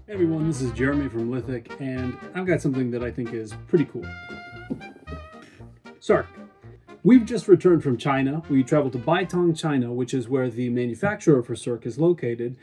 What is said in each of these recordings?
Hey everyone, this is Jeremy from Lithic, and I've got something that I think is pretty cool. Cirque. We've just returned from China. We traveled to Baitang, China, which is where the manufacturer for Cirque is located,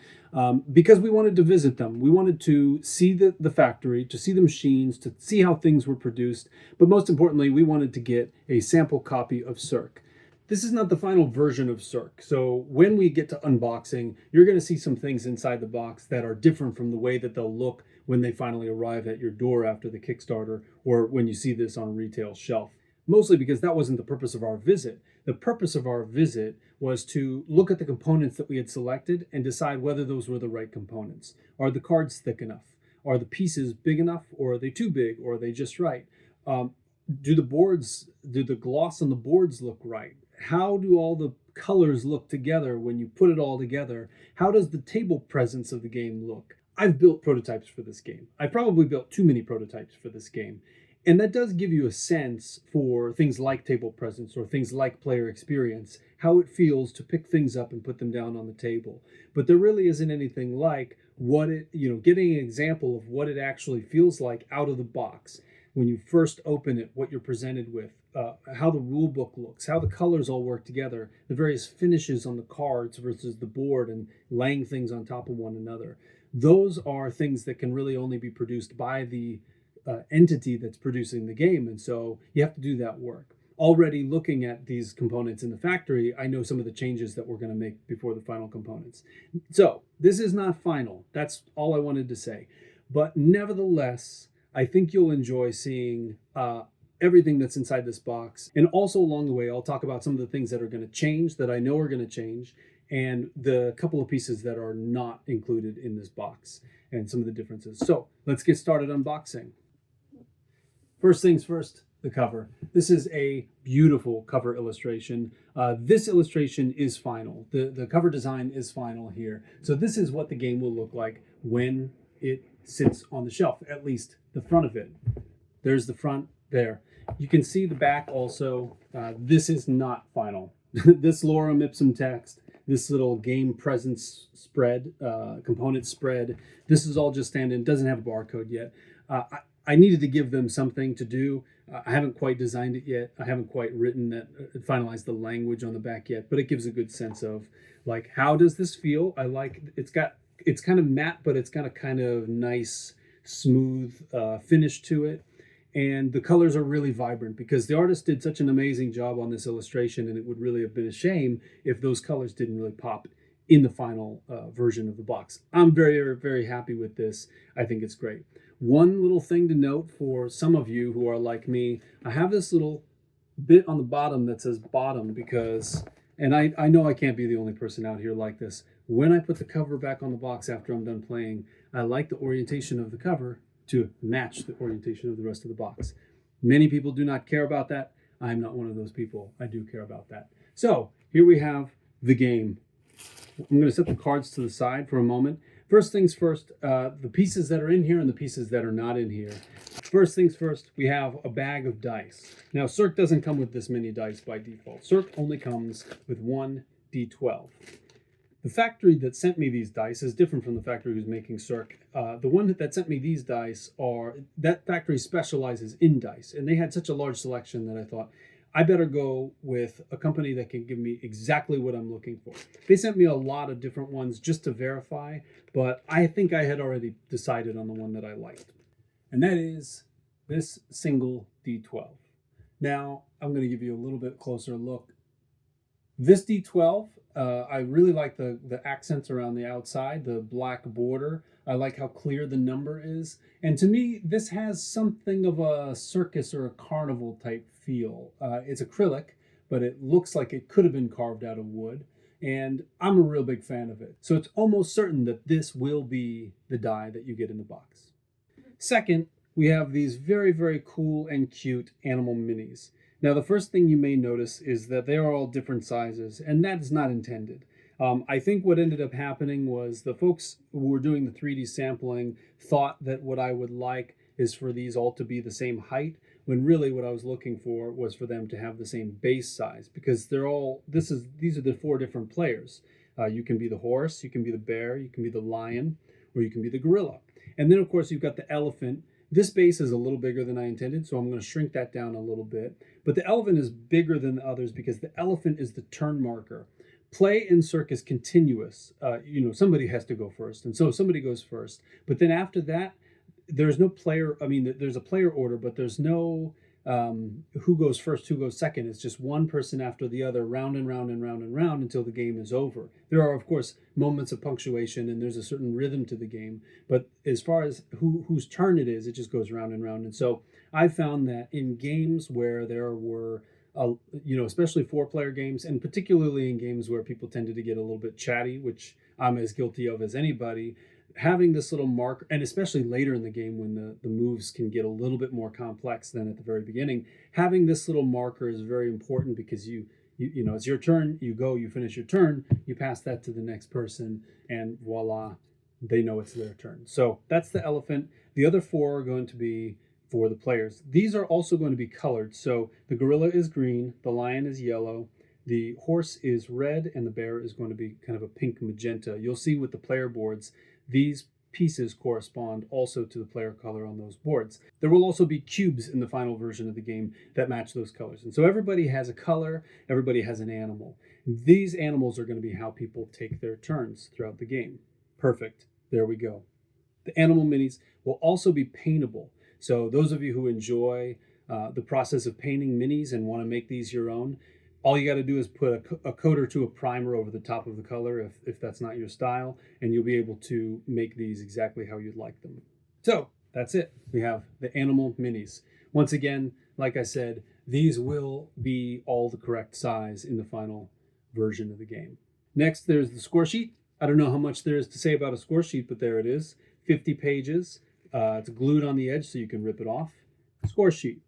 because we wanted to visit them. We wanted to see the factory, to see the machines, to see how things were produced, but most importantly, we wanted to get a sample copy of Cirque. This is not the final version of Cirque, so when we get to unboxing, you're going to see some things inside the box that are different from the way that they'll look when they finally arrive at your door after the Kickstarter or when you see this on a retail shelf. Mostly because that wasn't the purpose of our visit. The purpose of our visit was to look at the components that we had selected and decide whether those were the right components. Are the cards thick enough? Are the pieces big enough, or are they too big, or are they just right? Do the gloss on the boards look right? How do all the colors look together when you put it all together? How does the table presence of the game look? I've built prototypes for this game. I probably built too many prototypes for this game. And that does give you a sense for things like table presence or things like player experience, how it feels to pick things up and put them down on the table. But there really isn't anything like getting an example of what it actually feels like out of the box. When you first open it, what you're presented with, how the rule book looks, how the colors all work together, the various finishes on the cards versus the board and laying things on top of one another. Those are things that can really only be produced by the entity that's producing the game. And so you have to do that work. Already looking at these components in the factory, I know some of the changes that we're going to make before the final components. So this is not final. That's all I wanted to say. But nevertheless, I think you'll enjoy seeing everything that's inside this box. And also along the way, I'll talk about some of the things that are going to change, that I know are going to change, and the couple of pieces that are not included in this box and some of the differences. So let's get started unboxing. First things first, the cover. This is a beautiful cover illustration. This illustration is final. The cover design is final here. So this is what the game will look like when it sits on the shelf, at least the front of it. There's the front there. You can see the back also. This is not final. This lorem ipsum text, this little game presence spread, component spread, this is all just standing. It doesn't have a barcode yet. I needed to give them something to do. I haven't quite designed it yet. I haven't quite written that, finalized the language on the back yet, but it gives a good sense of like, how does this feel? I like, it's kind of matte, but it's got a kind of nice, smooth finish to it. And the colors are really vibrant because the artist did such an amazing job on this illustration, and it would really have been a shame if those colors didn't really pop in the final version of the box. I'm very, very happy with this. I think it's great. One little thing to note for some of you who are like me, I have this little bit on the bottom that says bottom because, and I know I can't be the only person out here like this. When I put the cover back on the box after I'm done playing, I like the orientation of the cover to match the orientation of the rest of the box. Many people do not care about that. I'm not one of those people. I do care about that. So here we have the game. I'm going to set the cards to the side for a moment. First things first, the pieces that are in here and the pieces that are not in here. First things first, we have a bag of dice. Now, Cirque doesn't come with this many dice by default. Cirque only comes with one D12. The factory that sent me these dice is different from the factory who's making Cirque. The one that sent me these dice that factory specializes in dice, and they had such a large selection that I thought, I better go with a company that can give me exactly what I'm looking for. They sent me a lot of different ones just to verify, but I think I had already decided on the one that I liked. And that is this single D12. Now, I'm going to give you a little bit closer look. This D12, I really like the accents around the outside, the black border. I like how clear the number is. And to me, this has something of a circus or a carnival type feel. It's acrylic, but it looks like it could have been carved out of wood. And I'm a real big fan of it. So it's almost certain that this will be the die that you get in the box. Second, we have these very, very cool and cute animal minis. Now, the first thing you may notice is that they are all different sizes, and that is not intended. I think what ended up happening was the folks who were doing the 3D sampling thought that what I would like is for these all to be the same height, when really what I was looking for was for them to have the same base size, because these are the four different players. You can be the horse, you can be the bear, you can be the lion, or you can be the gorilla. And then, of course, you've got the elephant. This base is a little bigger than I intended, so I'm going to shrink that down a little bit. But the elephant is bigger than the others because the elephant is the turn marker. Play in Cirque is continuous. Somebody has to go first, and so somebody goes first. But then after that, there's no player. I mean, there's a player order, but there's no who goes first, who goes second. It's just one person after the other, round and round and round and round until the game is over. There are, of course, moments of punctuation, and there's a certain rhythm to the game. But as far as whose turn it is, it just goes round and round. And so I found that in games where there were especially 4-player games, and particularly in games where people tended to get a little bit chatty, which I'm as guilty of as anybody, having this little marker, and especially later in the game when the moves can get a little bit more complex than at the very beginning, having this little marker is very important because you it's your turn, you go, you finish your turn, you pass that to the next person, and voila, they know it's their turn. So that's the elephant. The other 4 are going to be for the players. These are also going to be colored. So the gorilla is green, the lion is yellow, the horse is red, and the bear is going to be kind of a pink magenta. You'll see with the player boards, these pieces correspond also to the player color on those boards. There will also be cubes in the final version of the game that match those colors. And so everybody has a color, everybody has an animal. These animals are going to be how people take their turns throughout the game. Perfect. There we go. The animal minis will also be paintable. So those of you who enjoy the process of painting minis and want to make these your own, all you got to do is put a coat or two of primer over the top of the color if that's not your style, and you'll be able to make these exactly how you'd like them. So that's it. We have the animal minis. Once again, like I said, these will be all the correct size in the final version of the game. Next, there's the score sheet. I don't know how much there is to say about a score sheet, but there it is. 50 pages. It's glued on the edge so you can rip it off. Score sheet.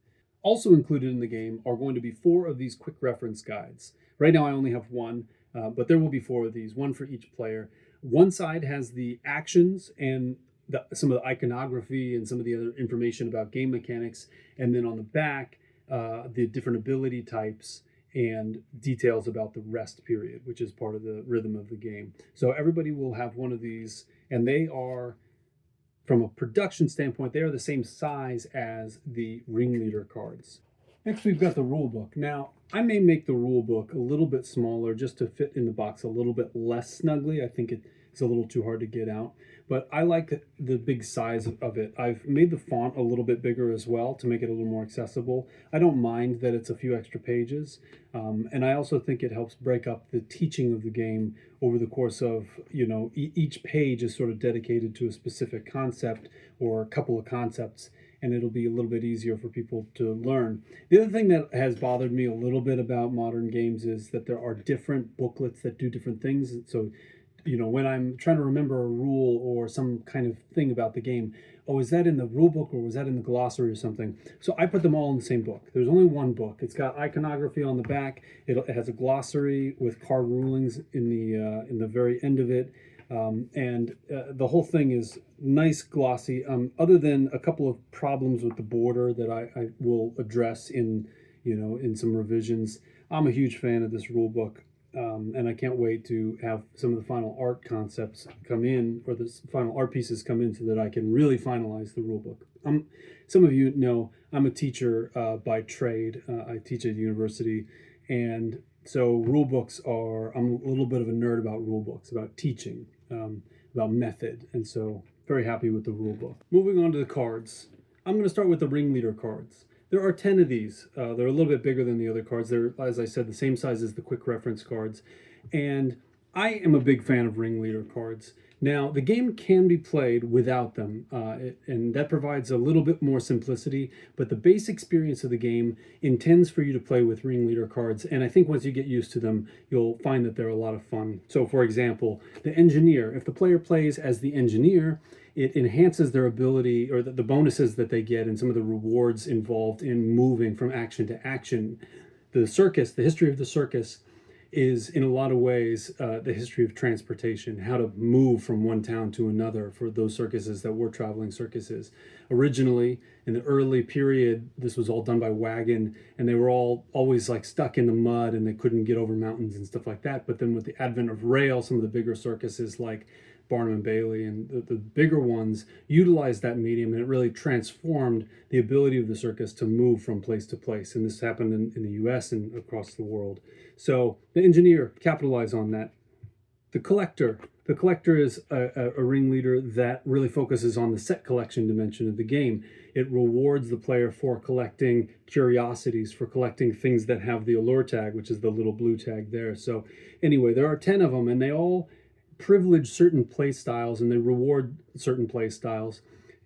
Also included in the game are going to be 4 of these quick reference guides. Right now I only have 1, but there will be 4 of these, 1 for each player. One side has the actions and some of the iconography and some of the other information about game mechanics, and then on the back, the different ability types and details about the rest period, which is part of the rhythm of the game. So everybody will have one of these, and they are, from a production standpoint, they are the same size as the ringleader cards. Next, we've got the rule book. Now, I may make the rule book a little bit smaller just to fit in the box a little bit less snugly. I think it's a little too hard to get out, but I like the big size of it. I've made the font a little bit bigger as well to make it a little more accessible. I don't mind that it's a few extra pages, and I also think it helps break up the teaching of the game over the course of, each page is sort of dedicated to a specific concept or a couple of concepts, and it'll be a little bit easier for people to learn. The other thing that has bothered me a little bit about modern games is that there are different booklets that do different things. So, when I'm trying to remember a rule or some kind of thing about the game, oh, is that in the rule book or was that in the glossary or something? So I put them all in the same book. There's only one book. It's got iconography on the back. It has a glossary with card rulings in the very end of it. And the whole thing is nice, glossy, other than a couple of problems with the border that I will address in some revisions. I'm a huge fan of this rule book, and I can't wait to have some of the final art concepts come in, or the final art pieces come in, so that I can really finalize the rule book. Some of you know I'm a teacher by trade. I teach at university, and so rule books I'm a little bit of a nerd about rule books, about teaching, about method, and so very happy with the rule book. Moving on to the cards. I'm going to start with the ringleader cards. There are 10 of these. They're a little bit bigger than the other cards. They're, as I said, the same size as the quick reference cards. And I am a big fan of ringleader cards. Now, the game can be played without them, and that provides a little bit more simplicity, but the base experience of the game intends for you to play with ringleader cards, and I think once you get used to them, you'll find that they're a lot of fun. So, for example, the engineer. If the player plays as the engineer, it enhances their ability, or the bonuses that they get, and some of the rewards involved in moving from action to action. The circus, the history of the circus, is in a lot of ways the history of transportation, how to move from one town to another for those circuses that were traveling circuses. Originally, in the early period, this was all done by wagon, and they were all always like stuck in the mud, and they couldn't get over mountains and stuff like that. But then with the advent of rail, some of the bigger circuses like Barnum and Bailey, and the bigger ones utilized that medium, and it really transformed the ability of the circus to move from place to place. And this happened in the US and across the world. So the engineer capitalized on that. The collector. The collector is a ringleader that really focuses on the set collection dimension of the game. It rewards the player for collecting curiosities, for collecting things that have the allure tag, which is the little blue tag there. So anyway, there are 10 of them, and they all privilege certain play styles, and they reward certain play styles.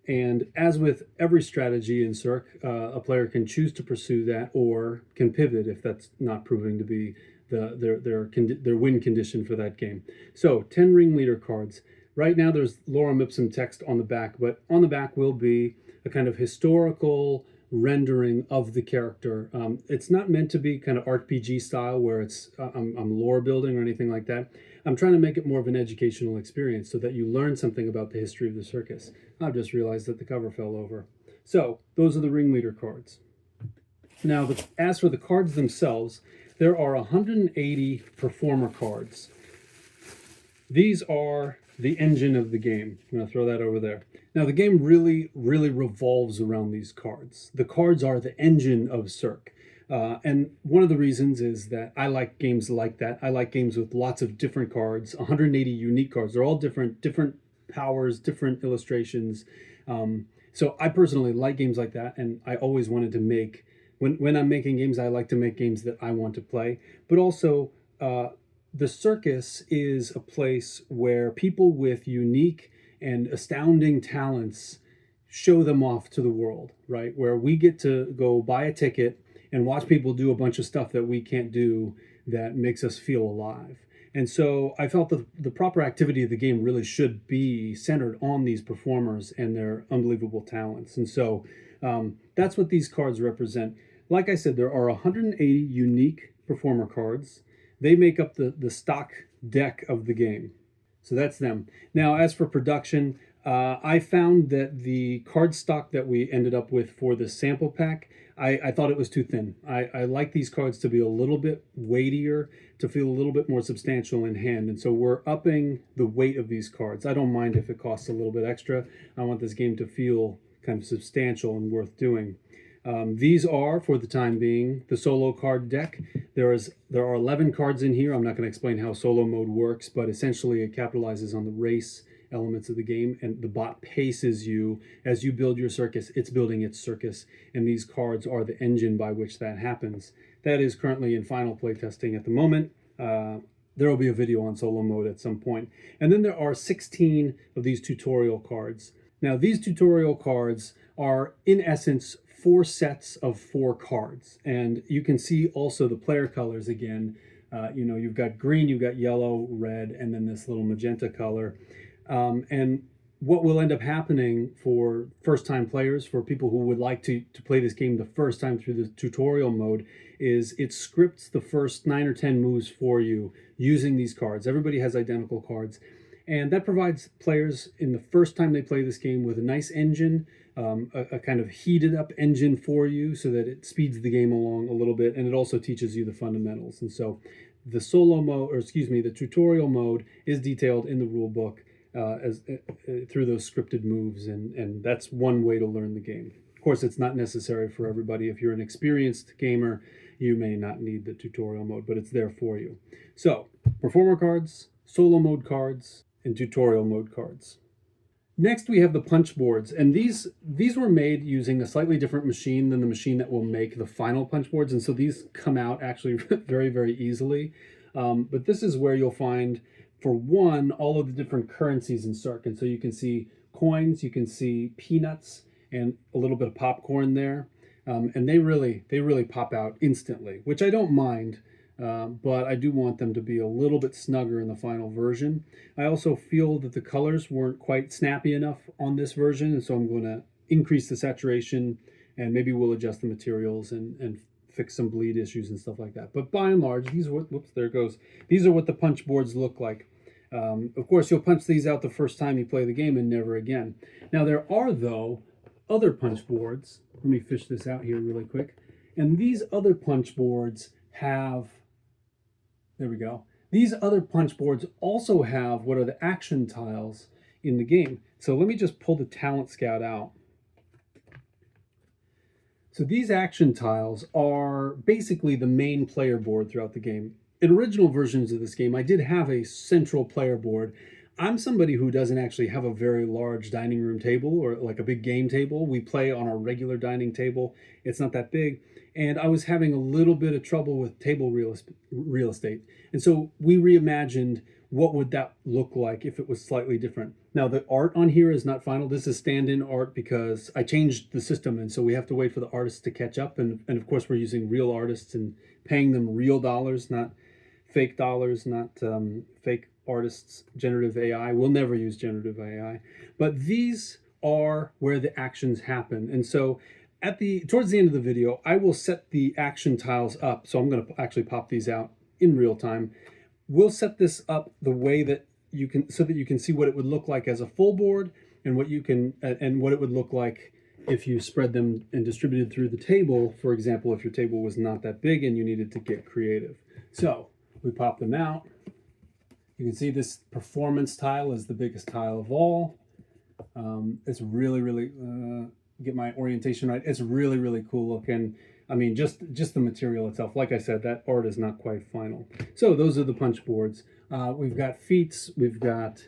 And as with every strategy in Cirque, a player can choose to pursue that or can pivot if that's not proving to be their win condition for that game. So 10 ringleader cards. Right now there's lorem ipsum text on the back, but on the back will be a kind of historical rendering of the character. It's not meant to be kind of RPG style where I'm lore building or anything like that. I'm trying to make it more of an educational experience so that you learn something about the history of the circus. I've just realized that the cover fell over. So those are the ringleader cards. Now, as for the cards themselves, there are 180 performer cards. These are the engine of the game. I'm going to throw that over there. Now, the game really revolves around these cards. The cards are the engine of Cirque. And one of the reasons is that I like games like that. I like games with lots of different cards, 180 unique cards. They're all different powers, different illustrations. So I personally like games like that, and I always wanted to make, when I'm making games, I like to make games that I want to play. But also, the circus is a place where people with unique and astounding talents show them off to the world, right? Where we get to go buy a ticket and watch people do a bunch of stuff that we can't do that makes us feel alive. And so I felt that the proper activity of the game really should be centered on these performers and their unbelievable talents. And so that's what these cards represent. Like I said, there are 180 unique performer cards. They make up the stock deck of the game. So that's them. Now, as for production, I found that the card stock that we ended up with for the sample pack, I thought it was too thin. I like these cards to be a little bit weightier, to feel a little bit more substantial in hand. And so we're upping the weight of these cards. I don't mind if it costs a little bit extra. I want this game to feel kind of substantial and worth doing. These are, for the time being, the solo card deck. There are 11 cards in here. I'm not going to explain how solo mode works, but essentially it capitalizes on the race elements of the game, and the bot paces you as you build your circus. It's building its circus, and these cards are the engine by which that happens. That is currently in final playtesting at the moment. There will be a video on solo mode at some point. And then there are 16 of these tutorial cards. Now, these tutorial cards are, in essence, 4 sets of 4 cards. And you can see also the player colors again. You've got green, you've got yellow, red, and then this little magenta color. And what will end up happening for first-time players, for people who would like to play this game the first time through the tutorial mode, is it scripts the first 9 or 10 moves for you using these cards. Everybody has identical cards. And that provides players, in the first time they play this game, with a nice engine, a kind of heated up engine for you so that it speeds the game along a little bit, and it also teaches you the fundamentals. And so the the tutorial mode is detailed in the rule book through those scripted moves, and that's one way to learn the game. Of course, it's not necessary for everybody. If you're an experienced gamer, you may not need the tutorial mode, but it's there for you. So, performer cards, solo mode cards, and tutorial mode cards. Next, we have the punch boards, and these were made using a slightly different machine than the machine that will make the final punch boards, and so these come out actually very, very easily. But this is where you'll find, for one, all of the different currencies in Cirque. And so you can see coins, you can see peanuts, and a little bit of popcorn there. And they really pop out instantly, which I don't mind, but I do want them to be a little bit snugger in the final version. I also feel that the colors weren't quite snappy enough on this version, and so I'm going to increase the saturation, and maybe we'll adjust the materials and fix some bleed issues and stuff like that. But by and large, these are what, there it goes. These are what the punch boards look like. Of course, you'll punch these out the first time you play the game and never again. Now, there are, though, other punch boards. Let me fish this out here really quick. And these other punch boards have, there we go, These other punch boards also have what are the action tiles in the game. So let me just pull the Talent Scout out. So these action tiles are basically the main player board throughout the game. In original versions of this game, I did have a central player board. I'm somebody who doesn't actually have a very large dining room table or like a big game table. We play on our regular dining table. It's not that big. And I was having a little bit of trouble with table real estate. And so we reimagined what would that look like if it was slightly different. Now the art on here is not final. This is stand-in art because I changed the system, and so we have to wait for the artists to catch up. And of course we're using real artists and paying them real dollars, not fake dollars, not fake artists, generative AI. We'll never use generative AI. But these are where the actions happen. And so towards the end of the video, I will set the action tiles up. So I'm going to actually pop these out in real time. We'll set this up the way that you can, so that you can see what it would look like as a full board and what you can, and what it would look like if you spread them and distributed through the table. For example, if your table was not that big and you needed to get creative. So we pop them out. You can see this performance tile is the biggest tile of all. It's really, get my orientation right. It's really cool looking. I mean, just the material itself. Like I said, that art is not quite final. So those are the punch boards. We've got feats, we've got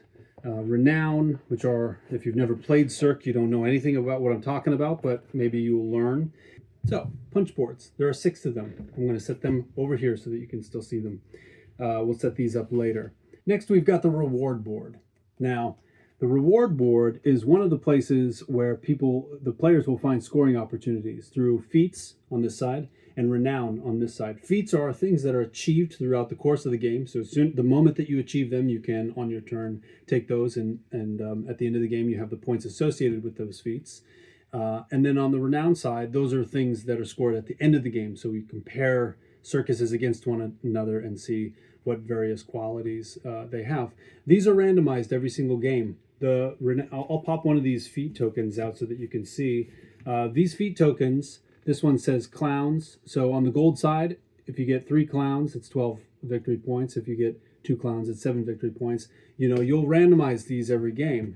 renown, which are, if you've never played Cirque, you don't know anything about what I'm talking about, but maybe you'll learn. So punch boards, there are 6 of them. I'm going to set them over here so that you can still see them. We'll set these up later. Next, we've got the reward board. Now, the reward board is one of the places where the players will find scoring opportunities through feats on this side and renown on this side. Feats are things that are achieved throughout the course of the game. So the moment that you achieve them, you can, on your turn, take those, and at the end of the game, you have the points associated with those feats. And then on the renown side, those are things that are scored at the end of the game. So we compare circuses against one another and see what various qualities they have. These are randomized every single game. I'll pop one of these feat tokens out so that you can see. These feat tokens, this one says clowns. So on the gold side, if you get 3 clowns, it's 12 victory points. If you get 2 clowns, it's 7 victory points. You know, you'll randomize these every game.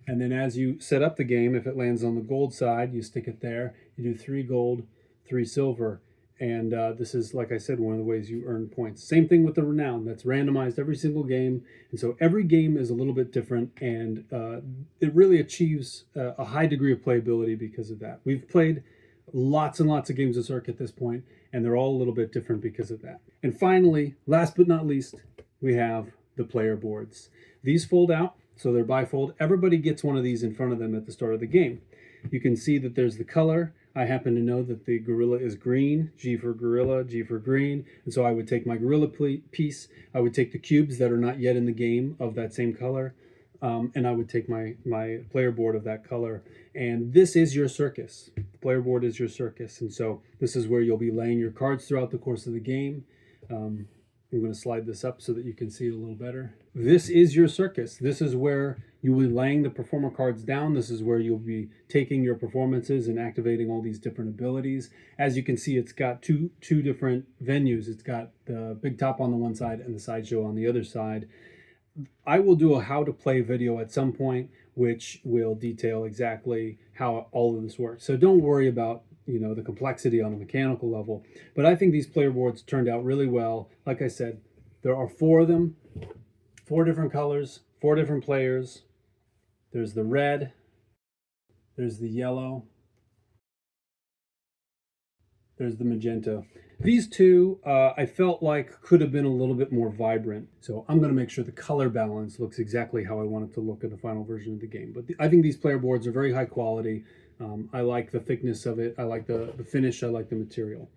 And then as you set up the game, if it lands on the gold side, you stick it there. You do 3 gold, 3 silver. And this is, like I said, one of the ways you earn points. Same thing with the renown. That's randomized every single game. And so every game is a little bit different, and it really achieves a high degree of playability because of that. We've played lots and lots of games of Cirque at this point, and they're all a little bit different because of that. And finally, last but not least, we have the player boards. These fold out, so they're bifold. Everybody gets one of these in front of them at the start of the game. You can see that there's the color. I happen to know that the gorilla is green, G for gorilla, G for green. And so I would take my gorilla piece, I would take the cubes that are not yet in the game of that same color, and I would take my player board of that color. And this is your circus. The player board is your circus. And so this is where you'll be laying your cards throughout the course of the game. I'm going to slide this up so that you can see it a little better. This is your circus. This is where you will be laying the performer cards down. This is where you'll be taking your performances and activating all these different abilities. As you can see, it's got two different venues. It's got the big top on the one side and the sideshow on the other side. I will do a how to play video at some point, which will detail exactly how all of this works. So don't worry about the complexity on a mechanical level. But I think these player boards turned out really well. Like I said, there are 4 of them, 4 different colors, 4 different players. There's the red, there's the yellow, there's the magenta. These 2, I felt like could have been a little bit more vibrant. So I'm going to make sure the color balance looks exactly how I want it to look in the final version of the game. But I think these player boards are very high quality. I like the thickness of it. I like the finish. I like the material.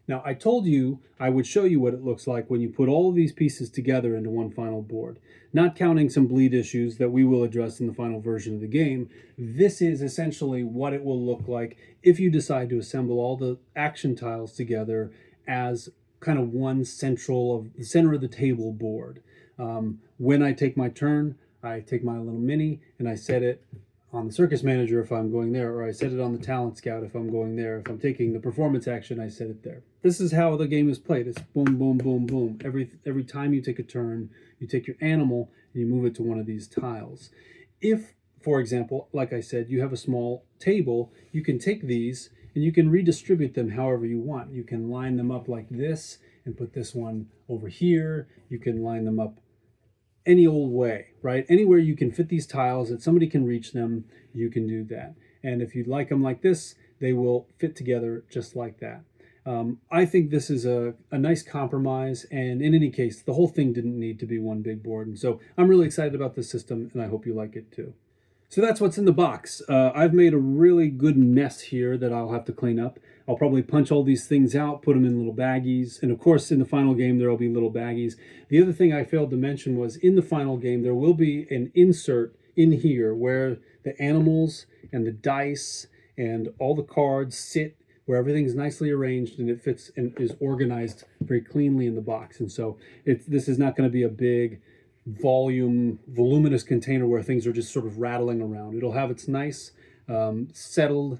Now, I told you I would show you what it looks like when you put all of these pieces together into one final board. Not counting some bleed issues that we will address in the final version of the game. This is essentially what it will look like if you decide to assemble all the action tiles together as kind of one center of the table board. When I take my turn, I take my little mini and I set it on the Circus Manager if I'm going there, or I set it on the Talent Scout if I'm going there. If I'm taking the performance action, I set it there. This is how the game is played. It's boom, boom, boom, boom. Every time you take a turn, you take your animal and you move it to one of these tiles. If, for example, like I said, you have a small table, you can take these and you can redistribute them however you want. You can line them up like this and put this one over here. You can line them up any old way, right? Anywhere you can fit these tiles that somebody can reach them, you can do that. And if you'd like them like this, they will fit together just like that. I think this is a nice compromise, and in any case, the whole thing didn't need to be one big board. And so I'm really excited about this system, and I hope you like it too. So that's what's in the box. I've made a really good mess here that I'll have to clean up. I'll probably punch all these things out, put them in little baggies, and of course in the final game there will be little baggies. The other thing I failed to mention was in the final game there will be an insert in here where the animals and the dice and all the cards sit, where everything's nicely arranged and it fits and is organized very cleanly in the box. And so this is not going to be a big voluminous container where things are just sort of rattling around. It'll have its nice settled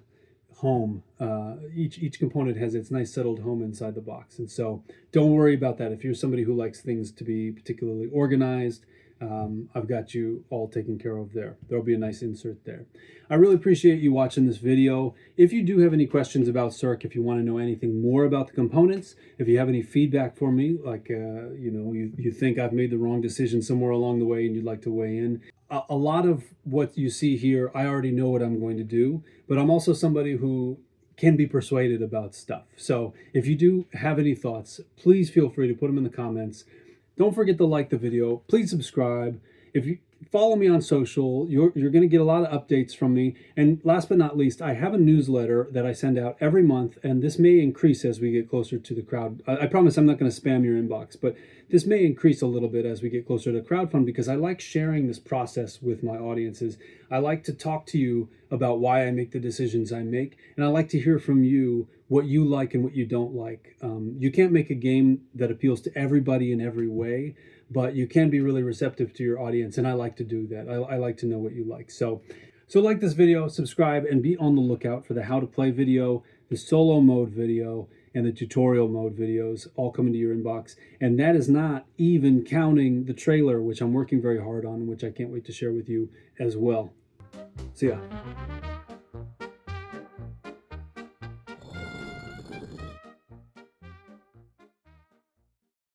home. Each component has its nice settled home inside the box, and so don't worry about that. If you're somebody who likes things to be particularly organized, I've got you all taken care of there. There'll be a nice insert there. I really appreciate you watching this video. If you do have any questions about Cirque, if you want to know anything more about the components, if you have any feedback for me, like you think I've made the wrong decision somewhere along the way and you'd like to weigh in, a lot of what you see here, I already know what I'm going to do, but I'm also somebody who can be persuaded about stuff. So if you do have any thoughts, please feel free to put them in the comments. Don't forget to like the video. Please subscribe. If you follow me on social, you're going to get a lot of updates from me. And last but not least, I have a newsletter that I send out every month, and this may increase as we get closer to the crowd. I promise I'm not going to spam your inbox, but this may increase a little bit as we get closer to crowdfund, because I like sharing this process with my audiences. I like to talk to you about why I make the decisions I make, and I like to hear from you what you like and what you don't like. You can't make a game that appeals to everybody in every way, but you can be really receptive to your audience, and I like to do that. I like to know what you like. So like this video, subscribe, and be on the lookout for the how to play video, the solo mode video, and the tutorial mode videos all coming to your inbox. And that is not even counting the trailer, which I'm working very hard on and which I can't wait to share with you as well. See ya.